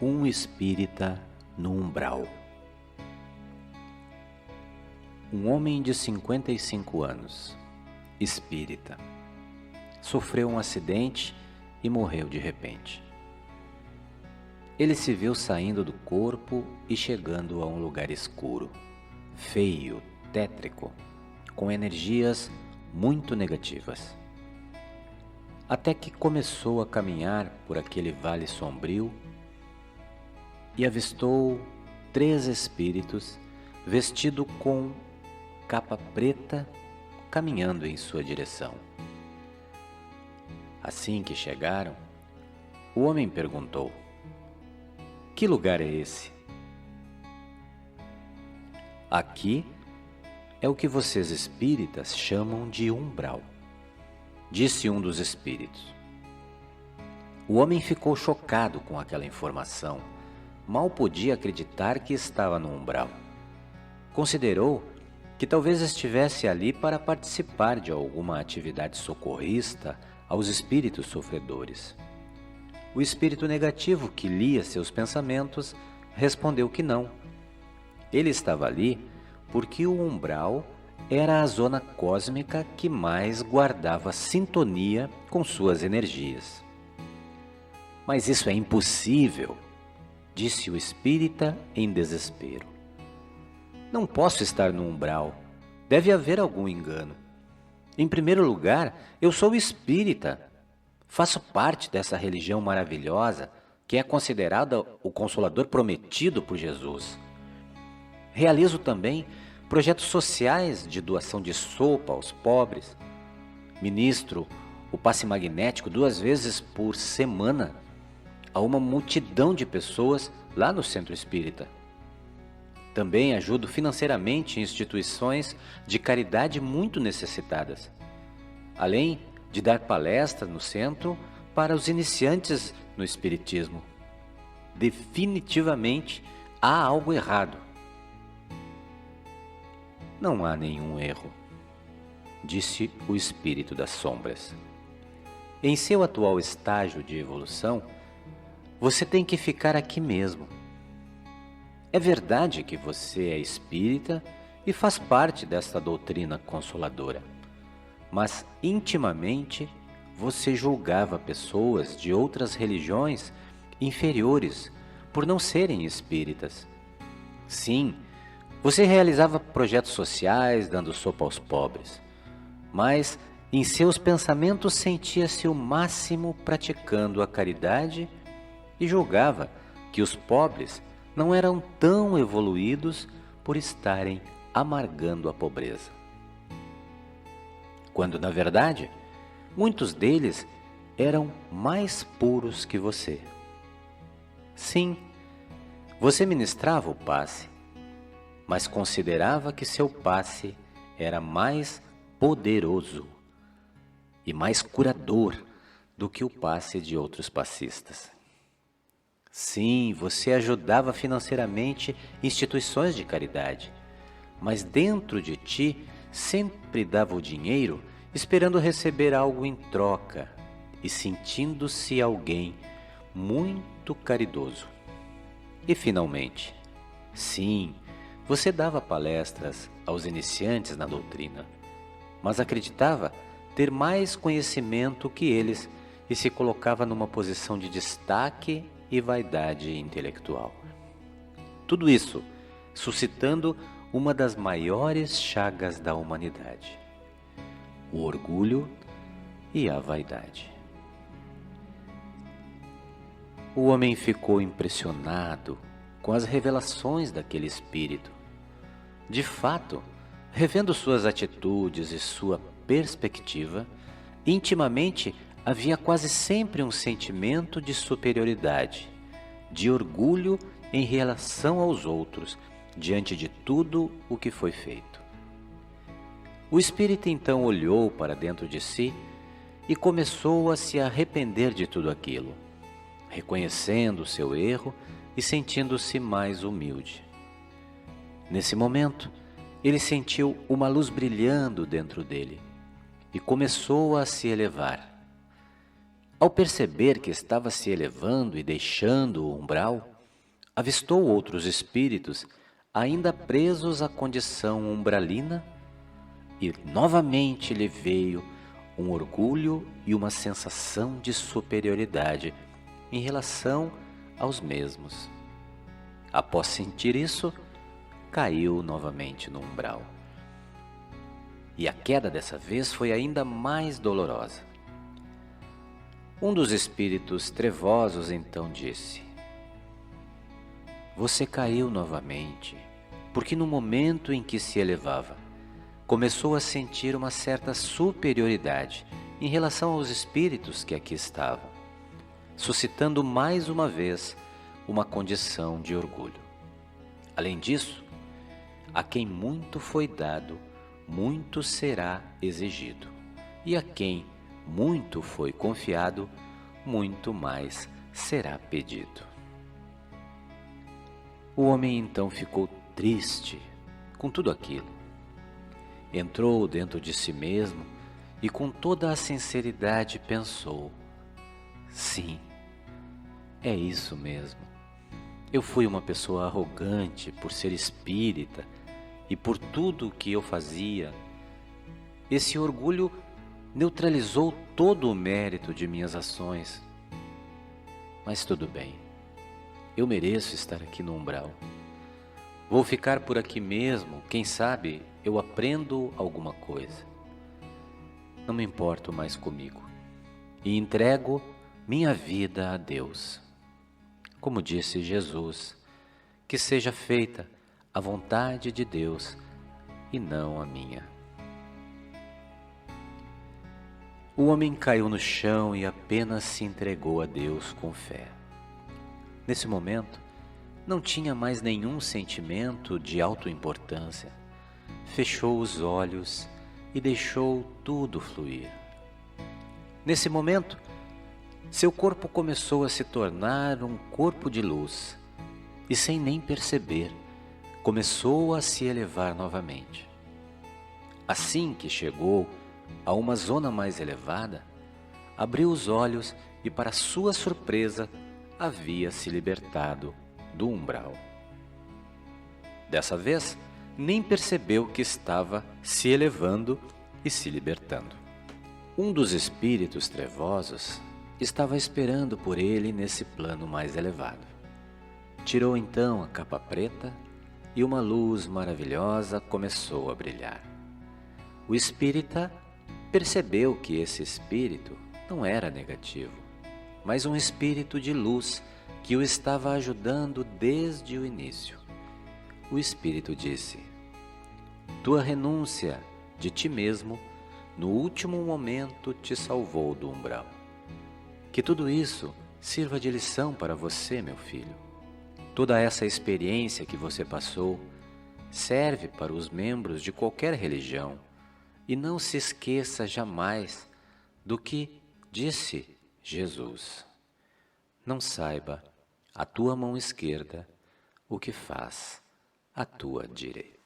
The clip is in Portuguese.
Um espírita no umbral. Um homem de 55 anos, espírita, sofreu um acidente e morreu de repente. Ele se viu saindo do corpo e chegando a um lugar escuro, feio, tétrico, com energias muito negativas. Até que começou a caminhar por aquele vale sombrio e avistou 3 espíritos vestidos com capa preta caminhando em sua direção. Assim que chegaram, o homem perguntou: "Que lugar é esse?" "Aqui é o que vocês espíritas chamam de umbral", disse um dos espíritos. O homem ficou chocado com aquela informação. Mal podia acreditar que estava no umbral. Considerou que talvez estivesse ali para participar de alguma atividade socorrista aos espíritos sofredores. O espírito negativo, que lia seus pensamentos, respondeu que não. Ele estava ali porque o umbral era a zona cósmica que mais guardava sintonia com suas energias. "Mas isso é impossível", disse o espírita em desespero. "Não posso estar no umbral. Deve haver algum engano. Em primeiro lugar, eu sou espírita. Faço parte dessa religião maravilhosa que é considerada o Consolador prometido por Jesus. Realizo também projetos sociais de doação de sopa aos pobres. Ministro o passe magnético 2 vezes por semana a uma multidão de pessoas lá no centro espírita. Também ajudo financeiramente instituições de caridade muito necessitadas, além de dar palestras no centro para os iniciantes no espiritismo. Definitivamente há algo errado." "Não há nenhum erro", disse o espírito das sombras. "Em seu atual estágio de evolução, você tem que ficar aqui mesmo. É verdade que você é espírita e faz parte desta doutrina consoladora, mas intimamente você julgava pessoas de outras religiões inferiores por não serem espíritas. Sim, você realizava projetos sociais dando sopa aos pobres, mas em seus pensamentos sentia-se o máximo praticando a caridade e julgava que os pobres não eram tão evoluídos por estarem amargando a pobreza. Quando, na verdade, muitos deles eram mais puros que você. Sim, você ministrava o passe, mas considerava que seu passe era mais poderoso e mais curador do que o passe de outros passistas. Sim, você ajudava financeiramente instituições de caridade, mas dentro de ti sempre dava o dinheiro esperando receber algo em troca e sentindo-se alguém muito caridoso. E finalmente, sim, você dava palestras aos iniciantes na doutrina, mas acreditava ter mais conhecimento que eles e se colocava numa posição de destaque e vaidade intelectual. Tudo isso suscitando uma das maiores chagas da humanidade: o orgulho e a vaidade. O homem ficou impressionado com as revelações daquele espírito. De fato, revendo suas atitudes e sua perspectiva, intimamente havia quase sempre um sentimento de superioridade, de orgulho em relação aos outros, diante de tudo o que foi feito. O espírito então olhou para dentro de si e começou a se arrepender de tudo aquilo, reconhecendo o seu erro e sentindo-se mais humilde. Nesse momento, ele sentiu uma luz brilhando dentro dele e começou a se elevar. Ao perceber que estava se elevando e deixando o umbral, avistou outros espíritos ainda presos à condição umbralina e novamente lhe veio um orgulho e uma sensação de superioridade em relação aos mesmos. Após sentir isso, caiu novamente no umbral. E a queda dessa vez foi ainda mais dolorosa. Um dos espíritos trevosos então disse: você caiu novamente, porque no momento em que se elevava, começou a sentir uma certa superioridade em relação aos espíritos que aqui estavam, suscitando mais uma vez uma condição de orgulho. Além disso, a quem muito foi dado, muito será exigido, e a quem muito foi confiado, muito mais será pedido. O homem então ficou triste com tudo aquilo. Entrou dentro de si mesmo e com toda a sinceridade pensou: sim, é isso mesmo. Eu fui uma pessoa arrogante por ser espírita e por tudo o que eu fazia. Esse orgulho neutralizou todo o mérito de minhas ações. Mas tudo bem, eu mereço estar aqui no umbral. Vou ficar por aqui mesmo, quem sabe eu aprendo alguma coisa. Não me importo mais comigo e entrego minha vida a Deus. Como disse Jesus, que seja feita a vontade de Deus e não a minha. O homem caiu no chão e apenas se entregou a Deus com fé. Nesse momento, não tinha mais nenhum sentimento de autoimportância. Fechou os olhos e deixou tudo fluir. Nesse momento, seu corpo começou a se tornar um corpo de luz e, sem nem perceber, começou a se elevar novamente. Assim que chegou a uma zona mais elevada, abriu os olhos e, para sua surpresa, havia se libertado do umbral. Dessa vez, nem percebeu que estava se elevando e se libertando. Um dos espíritos trevosos estava esperando por ele nesse plano mais elevado. Tirou então a capa preta e uma luz maravilhosa começou a brilhar. O espírita percebeu que esse espírito não era negativo, mas um espírito de luz que o estava ajudando desde o início. O espírito disse: tua renúncia de ti mesmo no último momento te salvou do umbral. Que tudo isso sirva de lição para você, meu filho. Toda essa experiência que você passou serve para os membros de qualquer religião. E não se esqueça jamais do que disse Jesus: não saiba a tua mão esquerda o que faz a tua direita.